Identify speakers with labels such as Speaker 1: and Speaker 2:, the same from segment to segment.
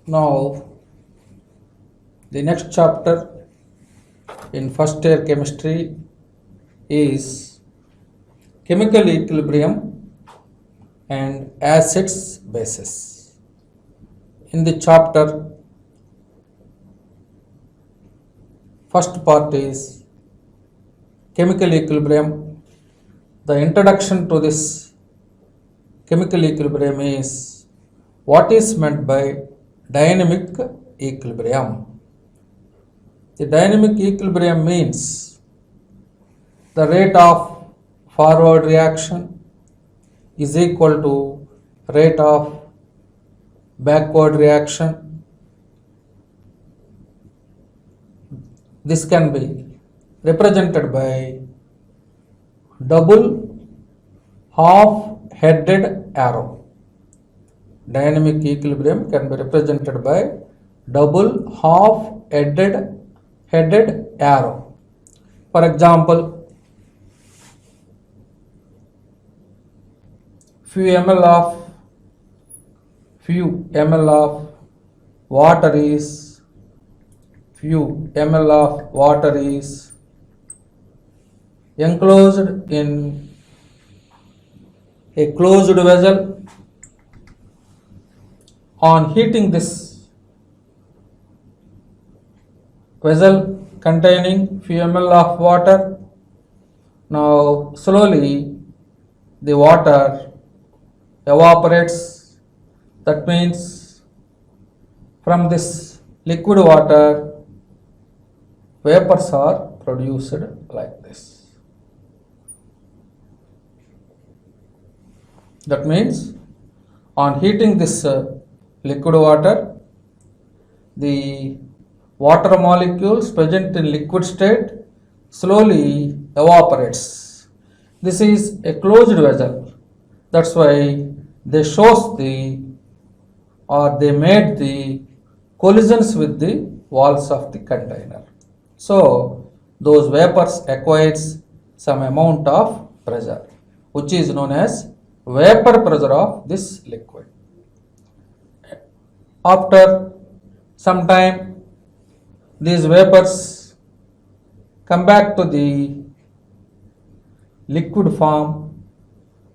Speaker 1: Now, the next chapter in first year chemistry is chemical equilibrium and acids bases. In the chapter, first part is chemical equilibrium. The introduction to this chemical equilibrium is what is meant by dynamic equilibrium. The dynamic equilibrium means the rate of forward reaction is equal to rate of backward reaction. This can be represented by double half-headed arrow. Dynamic equilibrium can be represented by double half-headed arrow. For example, few ml of water is enclosed in a closed vessel. On heating this vessel containing few ml of water, now slowly the water evaporates. That means from this liquid water vapors are produced like this. That means on heating this liquid water, the water molecules present in liquid state slowly evaporates. This is a closed vessel. That's why they made the collisions with the walls of the container. So those vapors acquires some amount of pressure, which is known as vapor pressure of this liquid. After some time, these vapors come back to the liquid form.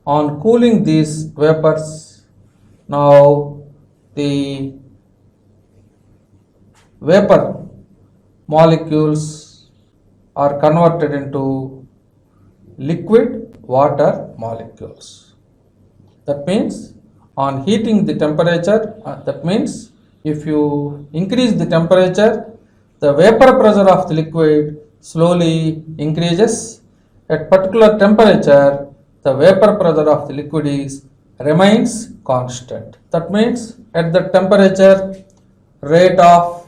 Speaker 1: On cooling these vapors, now the vapor molecules are converted into liquid water molecules. That means on heating the temperature, that means if you increase the temperature, the vapor pressure of the liquid slowly increases. At particular temperature, the vapor pressure of the liquid remains constant. That means at the temperature, the rate of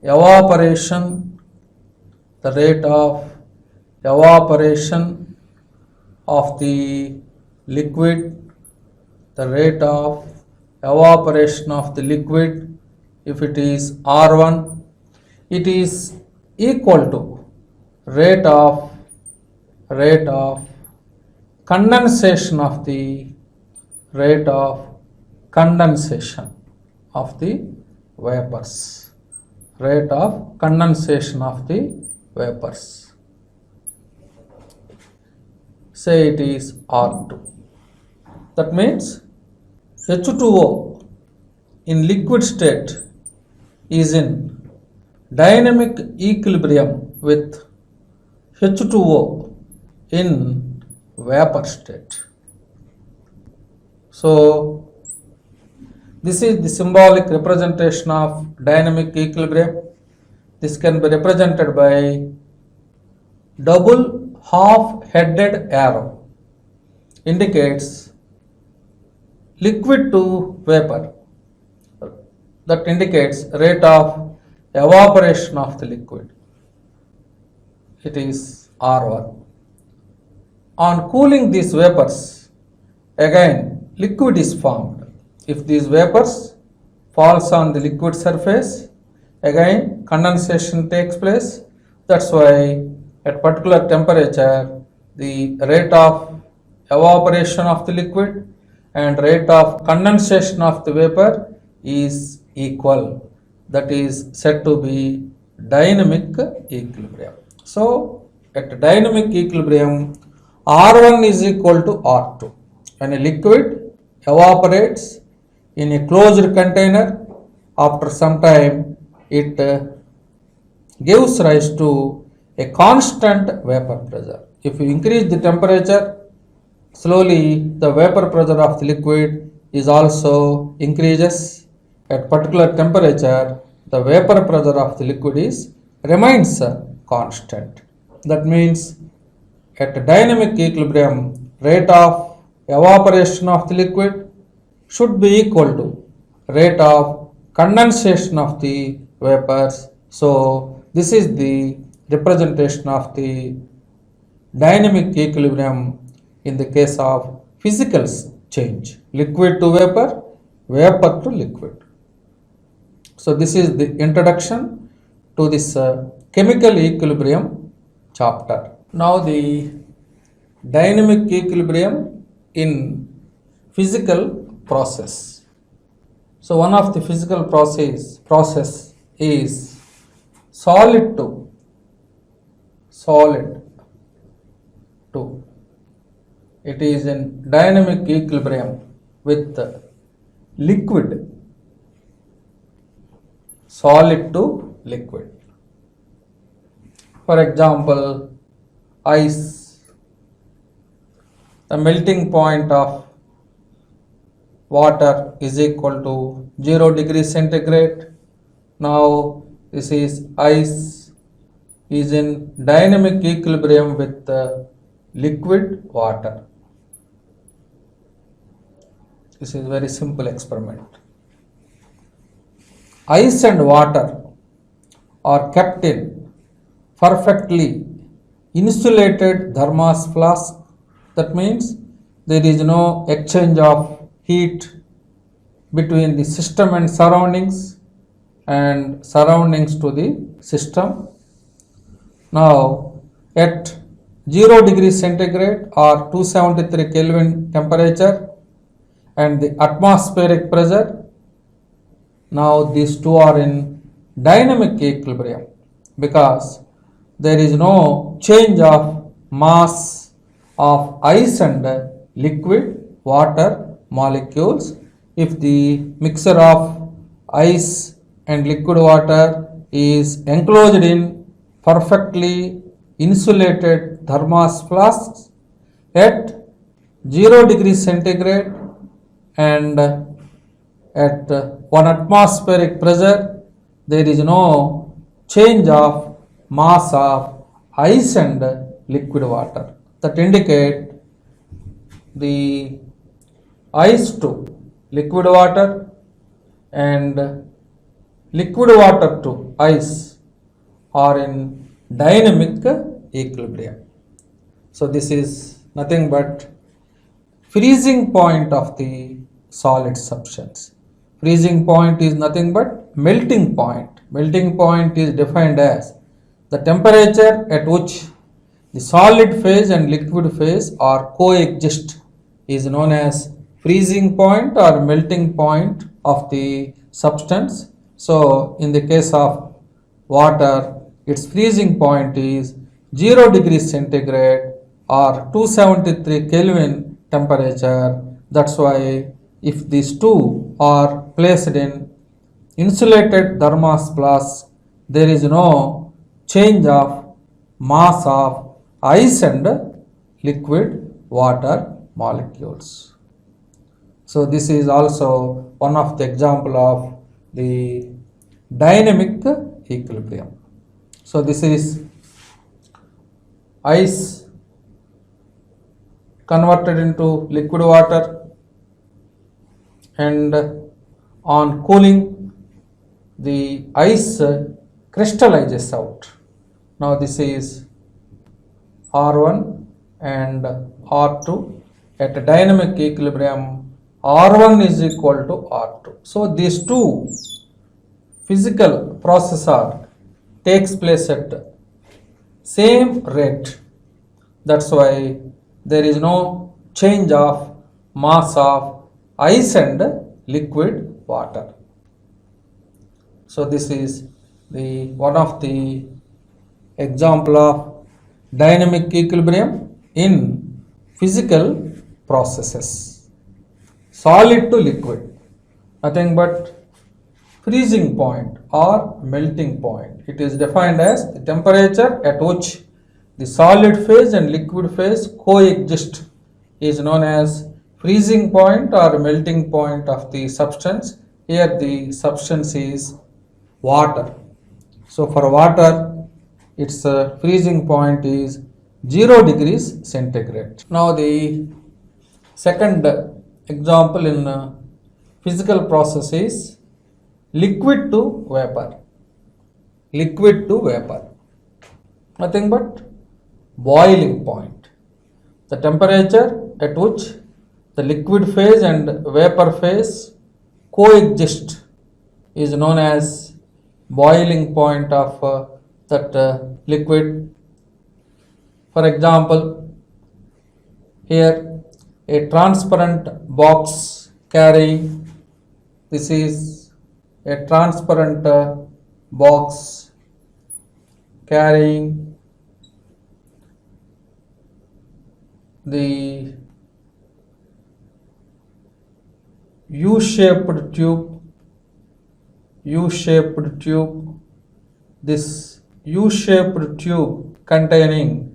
Speaker 1: evaporation of the liquid, if it is R1, it is equal to rate of condensation of the vapors. Say it is R2. That means H2O in liquid state is in dynamic equilibrium with H2O in vapor state. So this is the symbolic representation of dynamic equilibrium. This can be represented by double half-headed arrow. Indicates liquid to vapor. That indicates rate of evaporation of the liquid. It is R1. On cooling these vapors, again liquid is formed. If these vapors falls on the liquid surface, again condensation takes place. That's why at particular temperature, the rate of evaporation of the liquid and rate of condensation of the vapor is equal. That is said to be dynamic equilibrium. So at dynamic equilibrium, R1 is equal to R2. When a liquid evaporates in a closed container, after some time it gives rise to a constant vapor pressure. If you increase the temperature, slowly the vapor pressure of the liquid is also increases. At particular temperature, the vapor pressure of the liquid is remains constant. That means at dynamic equilibrium, rate of evaporation of the liquid should be equal to rate of condensation of the vapors. So this is the representation of the dynamic equilibrium in the case of physical change, liquid to vapor, vapor to liquid. So this is the introduction to this chemical equilibrium chapter. Now the dynamic equilibrium in physical process. So one of the physical process is solid to it is in dynamic equilibrium with liquid, solid to liquid. For example, ice, the melting point of water is equal to 0 degrees centigrade. Now this is ice is in dynamic equilibrium with liquid water. This is very simple experiment. Ice and water are kept in perfectly insulated thermos flask. That means there is no exchange of heat between the system and surroundings to the system. Now at 0 degrees centigrade or 273 Kelvin temperature and the atmospheric pressure, now these two are in dynamic equilibrium because there is no change of mass of ice and liquid water molecules. If the mixture of ice and liquid water is enclosed in perfectly insulated thermos flasks at 0 degrees centigrade and at 1 atmospheric pressure, there is no change of mass of ice and liquid water. That indicate the ice to liquid water and liquid water to ice are in dynamic equilibrium. So this is nothing but freezing point of the solid substance. Freezing point is nothing but melting point. Melting point is defined as the temperature at which the solid phase and liquid phase are coexist is known as freezing point or melting point of the substance. So in the case of water, its freezing point is 0 degrees centigrade or 273 Kelvin temperature. That's why if these two are placed in insulated thermos flask, there is no change of mass of ice and liquid water molecules. So this is also one of the example of the dynamic equilibrium. So this is ice converted into liquid water, and on cooling the ice crystallizes out. Now this is R1 and R2. At a dynamic equilibrium, R1 is equal to R2. So these two physical process takes place at same rate. That's why there is no change of mass of ice and liquid water. So this is the one of the example of dynamic equilibrium in physical processes. Solid to liquid, nothing but freezing point or melting point. It is defined as the temperature at which the solid phase and liquid phase coexist is known as freezing point or melting point of the substance. Here the substance is water. So for water, its freezing point is 0 degrees centigrade. Now the second example in physical process is liquid to vapor. Liquid to vapor, nothing but boiling point. The temperature at which the liquid phase and vapor phase coexist is known as boiling point of that liquid. For example, here a transparent box carrying, this is a transparent box carrying the U-shaped tube, this U-shaped tube containing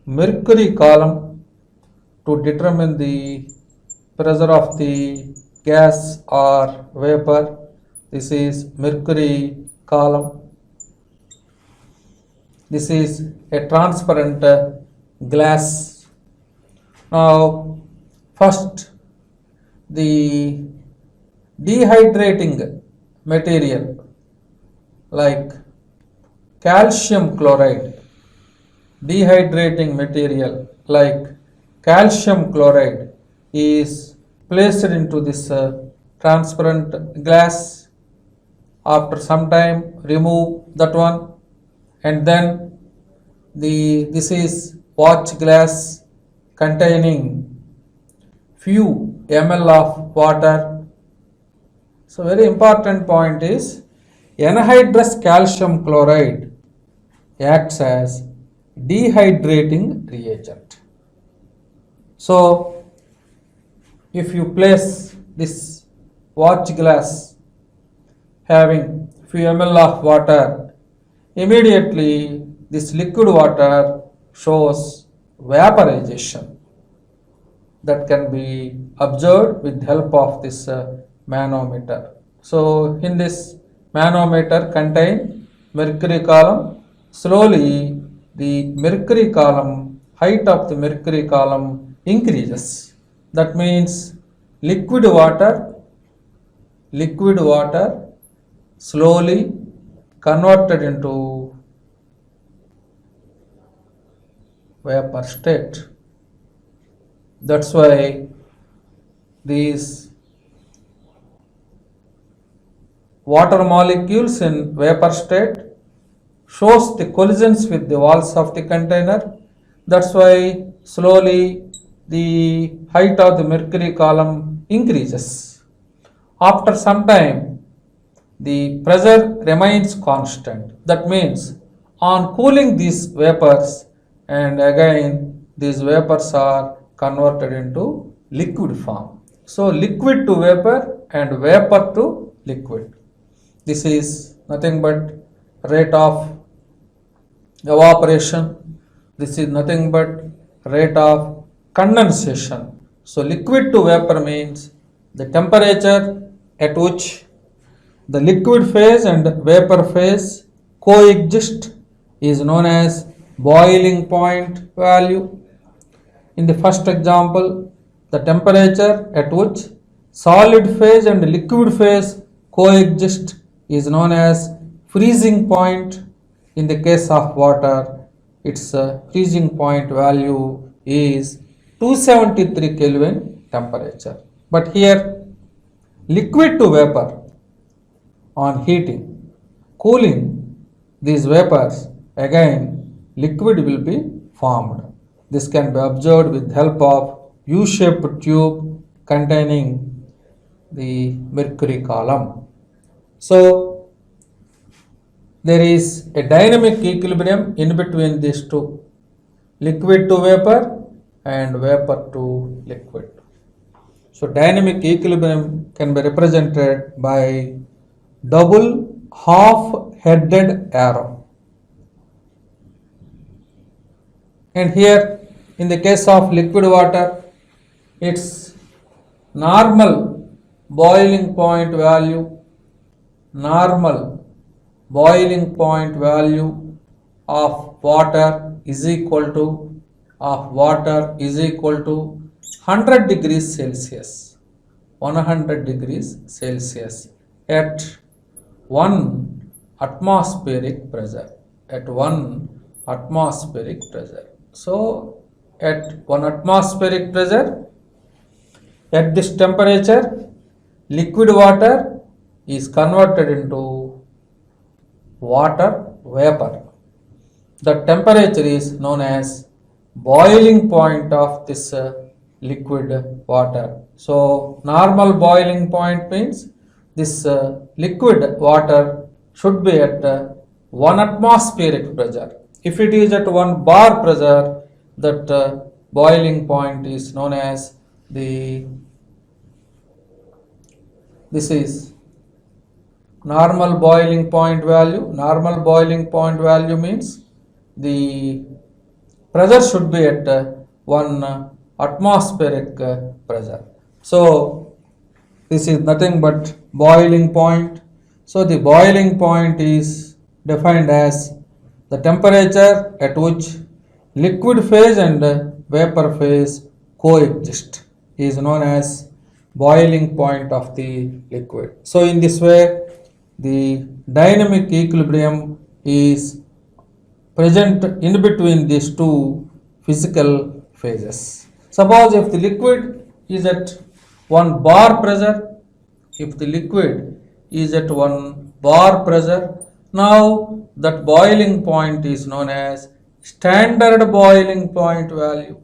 Speaker 1: mercury column to determine the pressure of the gas or vapor. This is mercury column. This is a transparent glass. Now first, the dehydrating material like calcium chloride, is placed into this transparent glass. After some time, remove that one, and then this is watch glass containing few ml of water. So very important point is anhydrous calcium chloride acts as dehydrating reagent. So if you place this watch glass having few ml of water, immediately this liquid water shows vaporization that can be observed with help of this manometer. So in this manometer contain mercury column. Slowly the mercury column, height of the mercury column increases. That means liquid water slowly converted into vapor state. That's why these water molecules in vapor state shows the collisions with the walls of the container. That's why slowly the height of the mercury column increases. After some time, the pressure remains constant. That means on cooling these vapors, and again these vapors are converted into liquid form. So liquid to vapor and vapor to liquid. This is nothing but rate of evaporation. This is nothing but rate of condensation. So liquid to vapor means the temperature at which the liquid phase and vapor phase coexist is known as boiling point value. In the first example, the temperature at which solid phase and liquid phase coexist is known as freezing point. In the case of water, its freezing point value is 273 Kelvin temperature. But here, liquid to vapor, on heating, cooling these vapors, again liquid will be formed. This can be observed with help of U-shaped tube containing the mercury column. So there is a dynamic equilibrium in between these two, liquid to vapor and vapor to liquid. So dynamic equilibrium can be represented by double half-headed arrow. And here in the case of liquid water, its normal boiling point value of water is equal to 100 degrees Celsius, 100 degrees Celsius at 1 atmospheric pressure, So at 1 atmospheric pressure, at this temperature, liquid water is converted into water vapor. The temperature is known as boiling point of this liquid water. So normal boiling point means this liquid water should be at 1 atmospheric pressure. If it is at 1 bar pressure, that boiling point is known as this is normal boiling point value. Normal boiling point value means the pressure should be at 1 atmospheric pressure. So this is nothing but boiling point. So the boiling point is defined as the temperature at which liquid phase and vapor phase coexist is known as boiling point of the liquid. So in this way, the dynamic equilibrium is present in between these two physical phases. Suppose if the liquid is at 1 bar pressure, now that boiling point is known as standard boiling point value.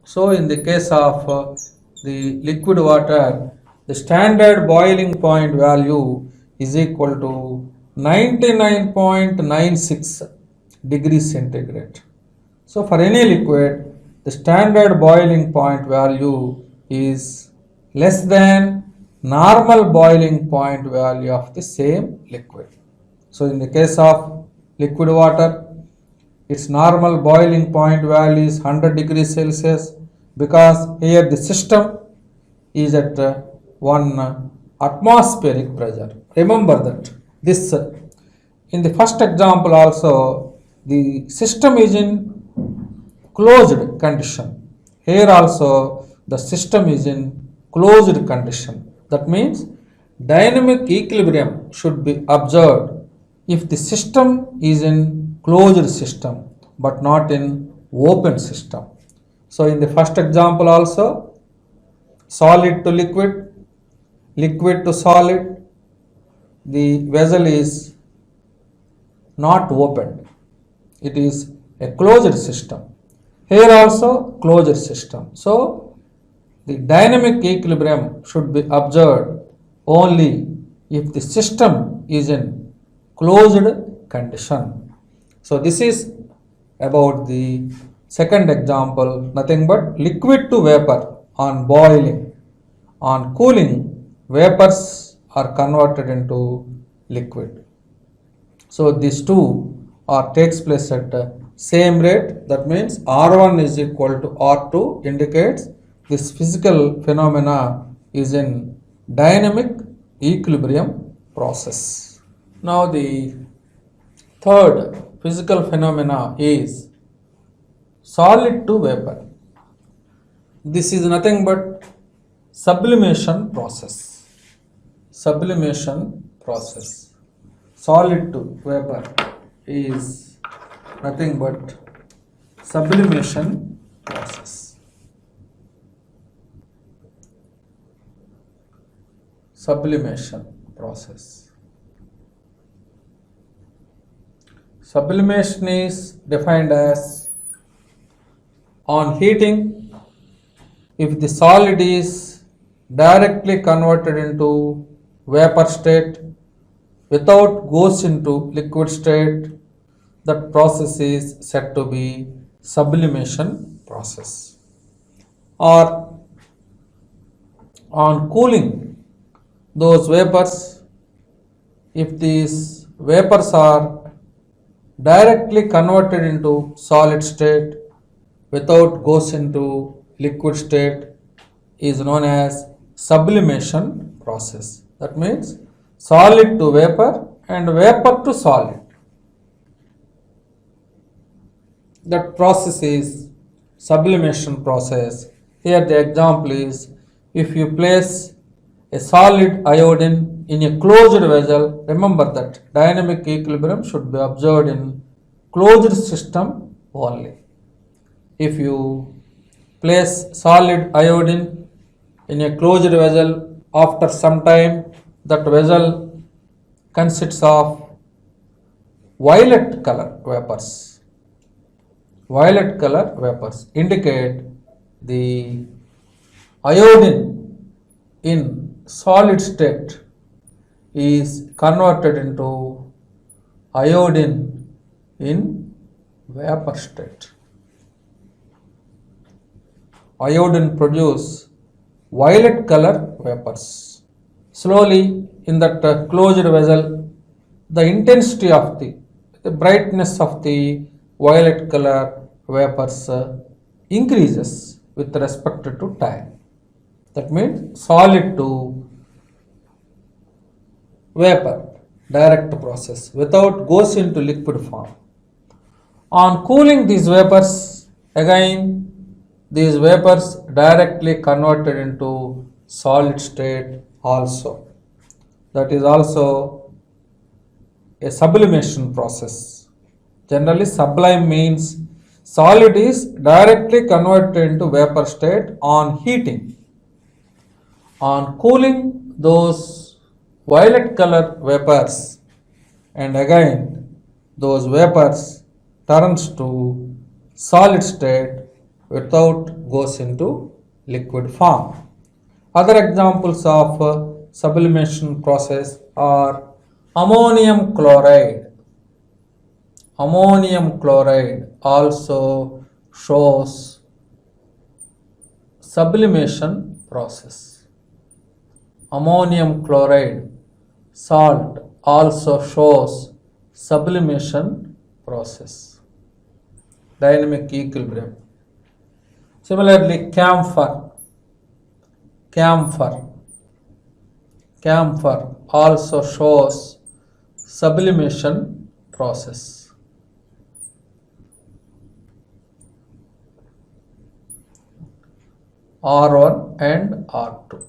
Speaker 1: So in the case of the liquid water, the standard boiling point value is equal to 99.96 degrees centigrade. So for any liquid, the standard boiling point value is less than normal boiling point value of the same liquid. So in the case of liquid water, its normal boiling point value is 100 degrees Celsius because here the system is at 1 atmospheric pressure. Remember that this in the first example also the system is in closed condition. Here also the system is in closed condition. That means dynamic equilibrium should be observed if the system is in closed system but not in open system. So in the first example also, solid to liquid, liquid to solid, the vessel is not opened. It is a closed system. Here also closed system. So the dynamic equilibrium should be observed only if the system is in closed condition. So this is about the second example, nothing but liquid to vapor on boiling. On cooling, vapors are converted into liquid. So these two takes place at same rate. That means R1 is equal to R2 indicates this physical phenomena is in dynamic equilibrium process. Now the third physical phenomena is solid to vapor. This is nothing but sublimation process. Solid to vapor is nothing but sublimation process. Sublimation is defined as on heating, if the solid is directly converted into vapor state without goes into liquid state, that process is said to be sublimation process. Or on cooling those vapors, if these vapors are directly converted into solid state without goes into liquid state, is known as sublimation process. That means solid to vapor and vapor to solid. That process is sublimation process. Here the example is, if you place a solid iodine in a closed vessel, remember that dynamic equilibrium should be observed in closed system only. If you place solid iodine in a closed vessel, after some time that vessel consists of violet color vapors. Violet color vapors indicate the iodine in solid state is converted into iodine in vapor state. Iodine produce violet color vapors. Slowly in that closed vessel, the intensity of the brightness of the violet color vapors increases with respect to time. That means solid to vapor, direct process, without goes into liquid form. On cooling these vapors, again these vapors directly converted into solid state also. That is also a sublimation process. Generally sublime means solid is directly converted into vapor state on heating. On cooling those violet color vapors, and again those vapors turns to solid state without goes into liquid form. Other examples of sublimation process are ammonium chloride. Ammonium chloride also shows sublimation process. Ammonium chloride salt also shows sublimation process. Dynamic equilibrium. Similarly, camphor also shows sublimation process. R1 and R2.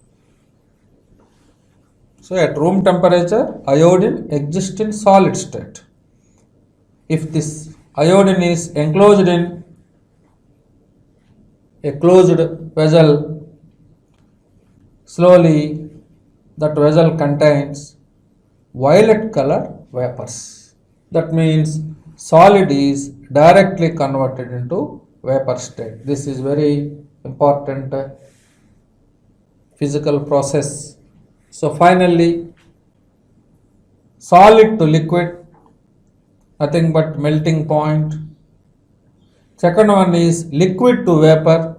Speaker 1: So at room temperature, iodine exists in solid state. If this iodine is enclosed in a closed vessel, slowly that vessel contains violet color vapors. That means solid is directly converted into vapor state. This is very important physical process. So finally, solid to liquid, nothing but melting point. Second one is liquid to vapor,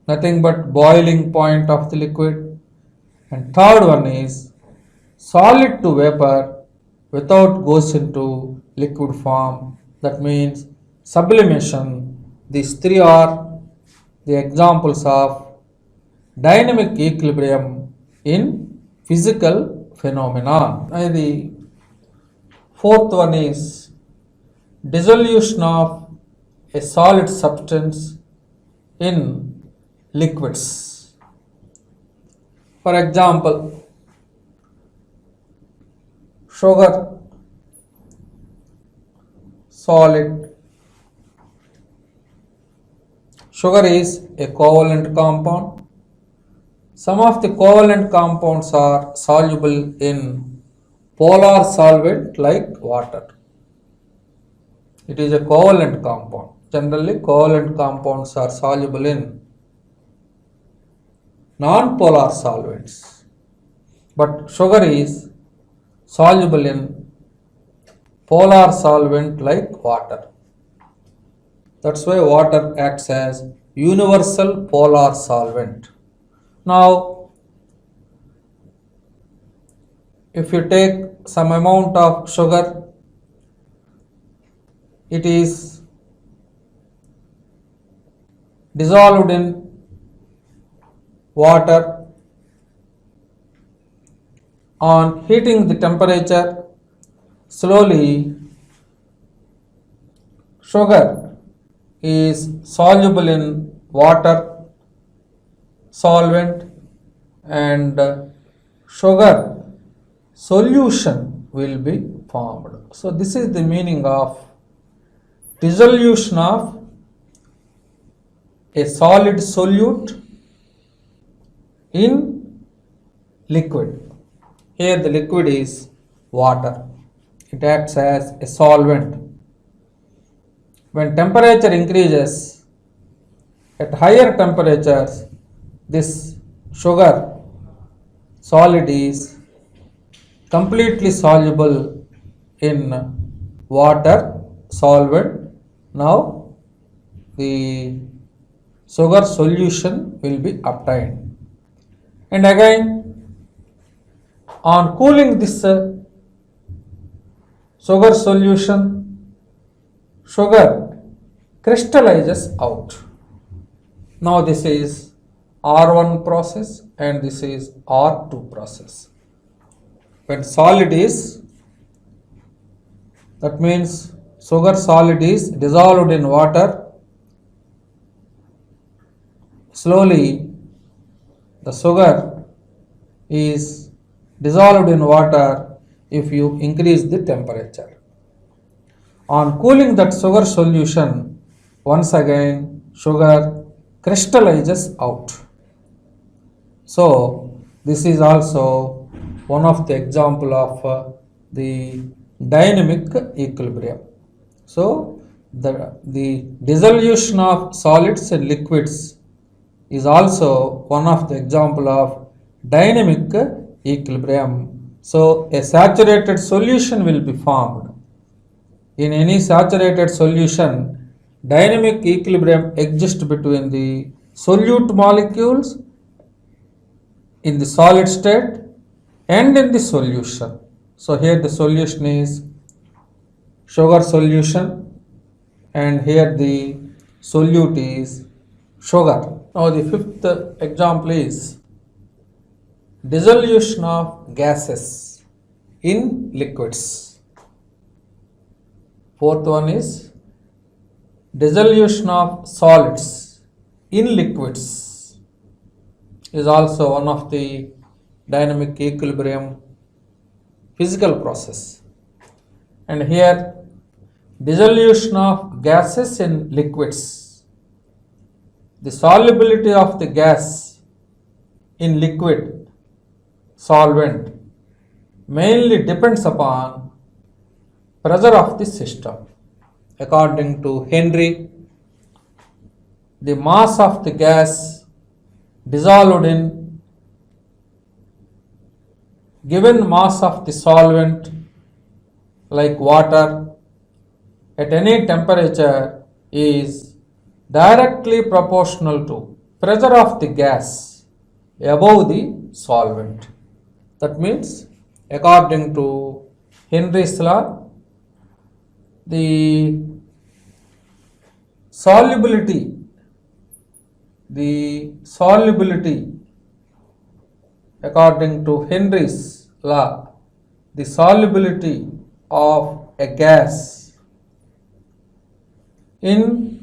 Speaker 1: nothing but boiling point of the liquid. And third one is solid to vapor without goes into liquid form. That means sublimation. These three are the examples of dynamic equilibrium in physical phenomenon. And the fourth one is dissolution of a solid substance in liquids. For example, sugar, solid. Sugar is a covalent compound. Some of the covalent compounds are soluble in polar solvent like water. It is a covalent compound. Generally, covalent compounds are soluble in non-polar solvents, but sugar is soluble in polar solvent like water. That's why water acts as universal polar solvent. Now, if you take some amount of sugar, it is dissolved in water. On heating the temperature, slowly sugar is soluble in water solvent, and sugar solution will be formed. So this is the meaning of dissolution of a solid solute in liquid. Here the liquid is water. It acts as a solvent. When temperature increases, at higher temperatures, this sugar solid is completely soluble in water solvent. Now the sugar solution will be obtained. And again, on cooling this sugar solution, sugar crystallizes out. Now this is R1 process and this is R2 process. When solid is, that means sugar solid is dissolved in water, slowly the sugar is dissolved in water if you increase the temperature. On cooling that sugar solution, once again sugar crystallizes out. So this is also one of the example of the dynamic equilibrium. So the dissolution of solids and liquids is also one of the example of dynamic equilibrium. So a saturated solution will be formed. In any saturated solution, dynamic equilibrium exists between the solute molecules in the solid state and in the solution. So here the solution is sugar solution and here the solute is sugar. Now the fifth example is dissolution of gases in liquids. Fourth one is dissolution of solids in liquids is also one of the dynamic equilibrium physical process. And here dissolution of gases in liquids. The solubility of the gas in liquid solvent mainly depends upon pressure of the system. According to Henry, the mass of the gas dissolved in given mass of the solvent like water at any temperature is directly proportional to pressure of the gas above the solvent. That means, according to Henry's law, the solubility according to Henry's law, the solubility of a gas in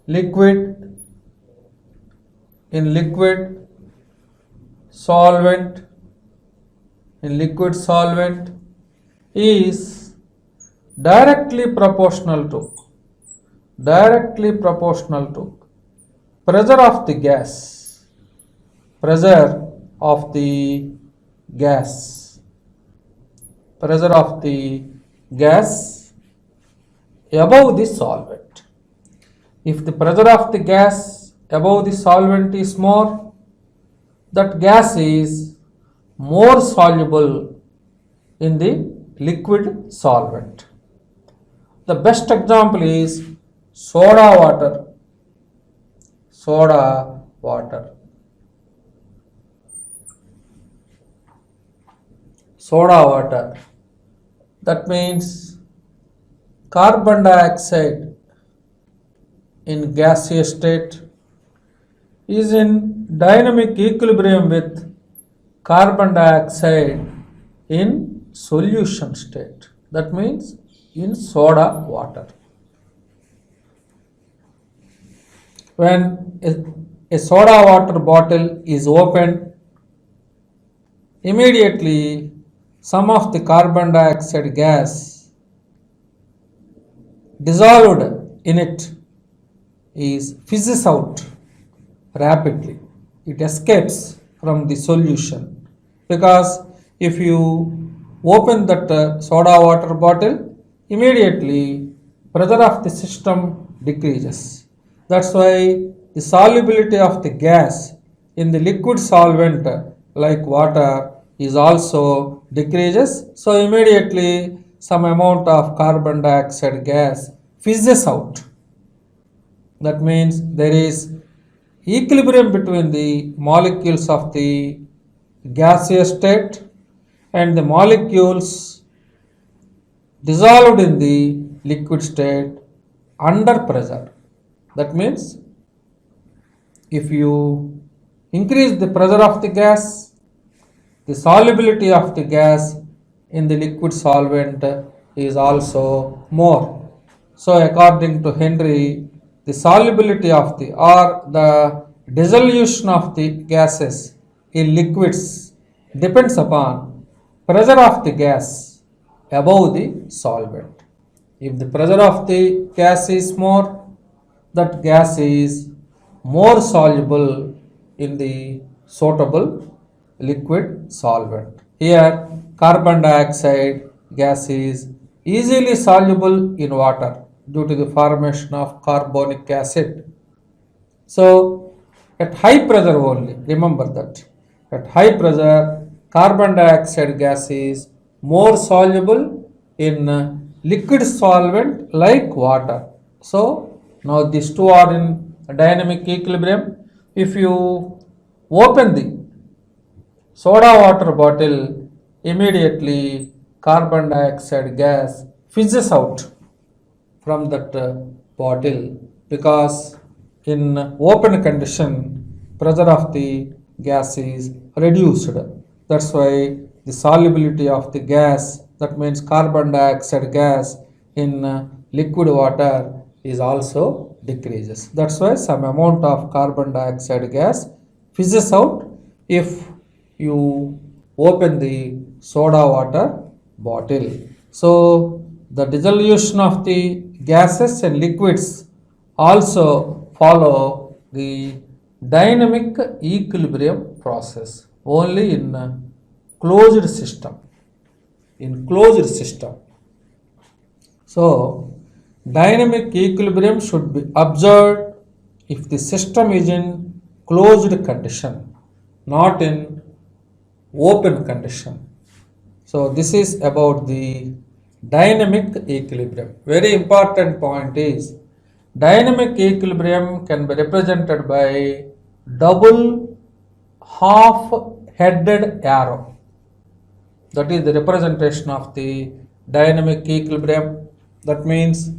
Speaker 1: liquid solvent is directly proportional to pressure of the gas pressure of the gas above the solvent. If the pressure of the gas above the solvent is more, that gas is more soluble in the liquid solvent. The best example is soda water. Soda water. Soda water. That means carbon dioxide in gaseous state is in dynamic equilibrium with carbon dioxide in solution state. That means in soda water. When a soda water bottle is opened, immediately some of the carbon dioxide gas dissolved in it is fizzes out rapidly. It escapes from the solution because if you open that soda water bottle, immediately pressure of the system decreases. That's why the solubility of the gas in the liquid solvent like water is also decreases. So immediately some amount of carbon dioxide gas fizzes out. That means there is equilibrium between the molecules of the gaseous state and the molecules dissolved in the liquid state under pressure. That means if you increase the pressure of the gas, the solubility of the gas in the liquid solvent is also more. So according to Henry, the solubility of the or the dissolution of the gases in liquids depends upon pressure of the gas above the solvent. If the pressure of the gas is more, that gas is more soluble in the suitable liquid solvent. Here carbon dioxide gas is easily soluble in water due to the formation of carbonic acid. So at high pressure only, remember that at high pressure carbon dioxide gas is more soluble in liquid solvent like water. So now these two are in dynamic equilibrium. If you open the soda water bottle, immediately carbon dioxide gas fizzes out from that bottle because in open condition pressure of the gas is reduced. That's why the solubility of the gas, that means carbon dioxide gas in liquid water is also decreases. That's why some amount of carbon dioxide gas fizzes out if you open the soda water bottle. So the dissolution of the gases and liquids also follow the dynamic equilibrium process only in closed system. In closed system. So dynamic equilibrium should be observed if the system is in closed condition, not in open condition. So this is about the dynamic equilibrium. Very important point is dynamic equilibrium can be represented by double half-headed arrow. That is the representation of the dynamic equilibrium. That means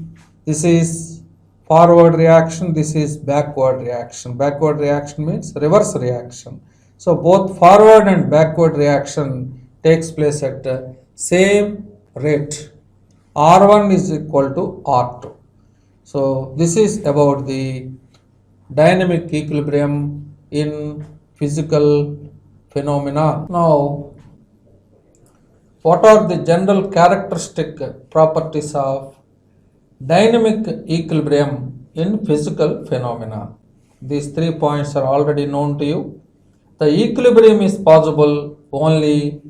Speaker 1: this is forward reaction, this is backward reaction. Backward reaction means reverse reaction. So both forward and backward reaction takes place at the same rate. R1 is equal to R2. So this is about the dynamic equilibrium in physical phenomena. Now, what are the general characteristic properties of dynamic equilibrium in physical phenomena? These 3 points are already known to you. The equilibrium is possible only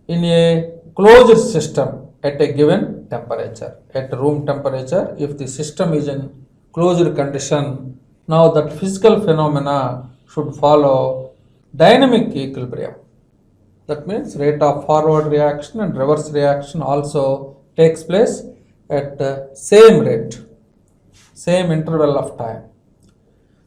Speaker 1: in a closed system at a given temperature. At room temperature, if the system is in closed condition, now that physical phenomena should follow dynamic equilibrium. That means rate of forward reaction and reverse reaction also takes place at the same rate, same interval of time.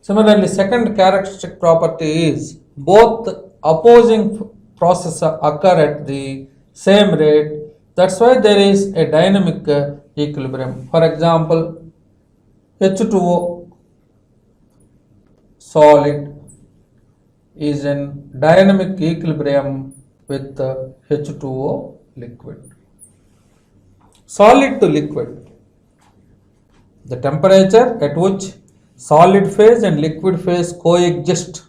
Speaker 1: Similarly, second characteristic property is both opposing processes occur at the same rate. That's why there is a dynamic equilibrium. For example, H2O solid is in dynamic equilibrium with H2O liquid. Solid to liquid. The temperature at which solid phase and liquid phase coexist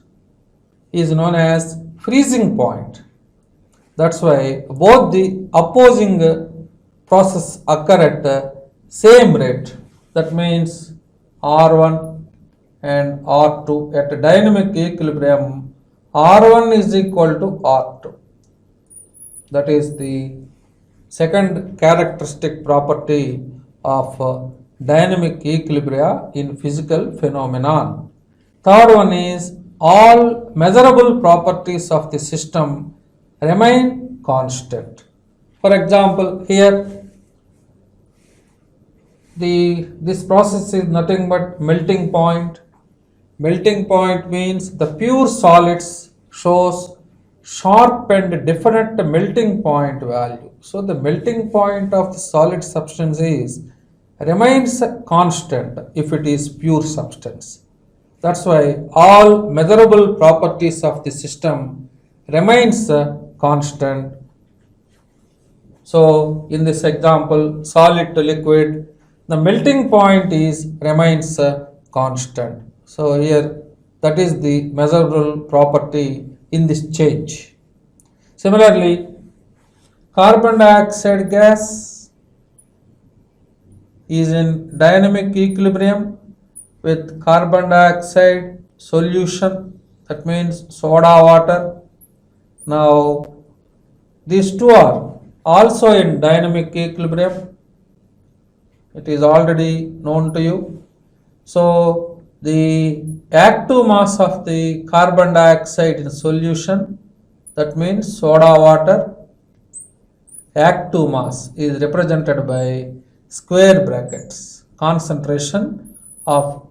Speaker 1: is known as freezing point. That's why both the opposing process occur at the same rate. That means R1 and R2 at a dynamic equilibrium, R1 is equal to R2. That is the second characteristic property of dynamic equilibria in physical phenomenon. Third one is all measurable properties of the system remain constant. For example, here this process is nothing but melting point. Melting point means the pure solids shows sharp and different melting point value. So the melting point of the solid substance remains constant if it is pure substance. That's why all measurable properties of the system remains constant. So in this example, solid to liquid, the melting point remains constant. So here that is the measurable property in this change. Similarly, carbon dioxide gas is in dynamic equilibrium with carbon dioxide solution, that means soda water. Now these two are also in dynamic equilibrium. It is already known to you. So the active mass of the carbon dioxide in solution, that means soda water, active mass is represented by square brackets, concentration of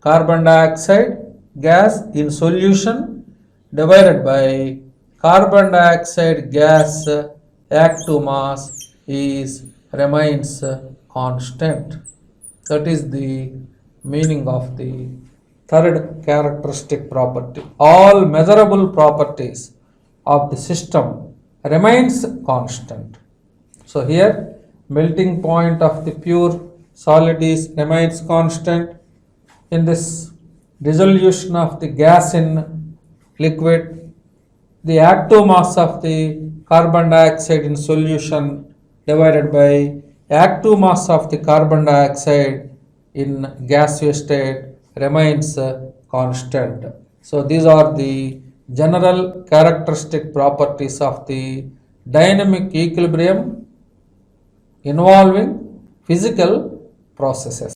Speaker 1: carbon dioxide gas in solution divided by carbon dioxide gas active mass remains constant. That is the meaning of the third characteristic property. All measurable properties of the system remains constant. So here melting point of the pure solid remains constant. In this dissolution of the gas in liquid, the active mass of the carbon dioxide in solution divided by active mass of the carbon dioxide in gaseous state remains constant. So these are the general characteristic properties of the dynamic equilibrium involving physical processes.